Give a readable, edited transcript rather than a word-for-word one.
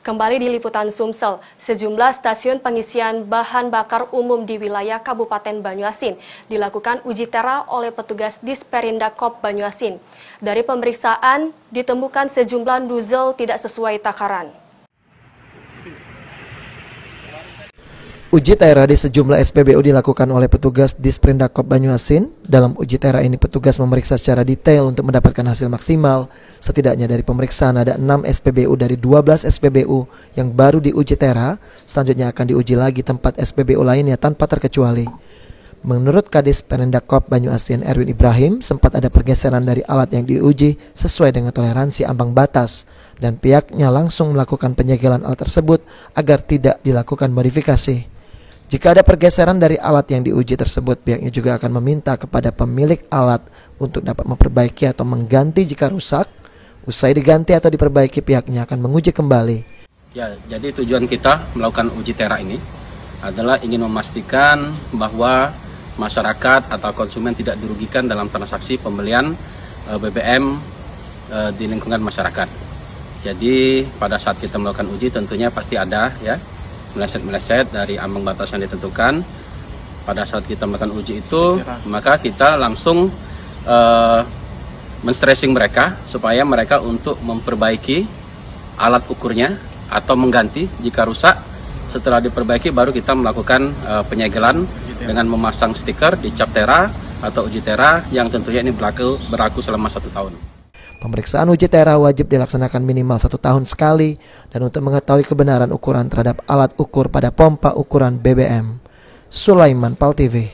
Kembali di Liputan Sumsel, sejumlah stasiun pengisian bahan bakar umum di wilayah Kabupaten Banyuasin dilakukan uji tera oleh petugas Disperindak Banyuasin. Dari pemeriksaan, ditemukan sejumlah nozzle tidak sesuai takaran. Uji tera di sejumlah SPBU dilakukan oleh petugas Disperindak Banyuasin. Dalam uji tera ini petugas memeriksa secara detail untuk mendapatkan hasil maksimal. Setidaknya dari pemeriksaan ada 6 SPBU dari 12 SPBU yang baru diuji tera. Selanjutnya akan diuji lagi tempat SPBU lainnya tanpa terkecuali. Menurut Kadis Perindak Banyuasin Erwin Ibrahim, sempat ada pergeseran dari alat yang diuji sesuai dengan toleransi ambang batas dan pihaknya langsung melakukan penyegelan alat tersebut agar tidak dilakukan modifikasi. Jika ada pergeseran dari alat yang diuji tersebut, pihaknya juga akan meminta kepada pemilik alat untuk dapat memperbaiki atau mengganti jika rusak. Usai diganti atau diperbaiki, pihaknya akan menguji kembali. Ya, jadi tujuan kita melakukan uji tera ini adalah ingin memastikan bahwa masyarakat atau konsumen tidak dirugikan dalam transaksi pembelian BBM di lingkungan masyarakat. Jadi pada saat kita melakukan uji tentunya pasti ada ya meleset-meleset dari ambang batas yang ditentukan. Pada saat kita melakukan uji itu, maka kita langsung men-stressing mereka supaya mereka untuk memperbaiki alat ukurnya atau mengganti jika rusak. Setelah diperbaiki baru kita melakukan penyegelan dengan memasang stiker di cap tera atau uji tera yang tentunya ini berlaku selama 1 tahun. Pemeriksaan uji tera wajib dilaksanakan minimal 1 tahun sekali dan untuk mengetahui kebenaran ukuran terhadap alat ukur pada pompa ukuran BBM. Sulaiman, PAL TV.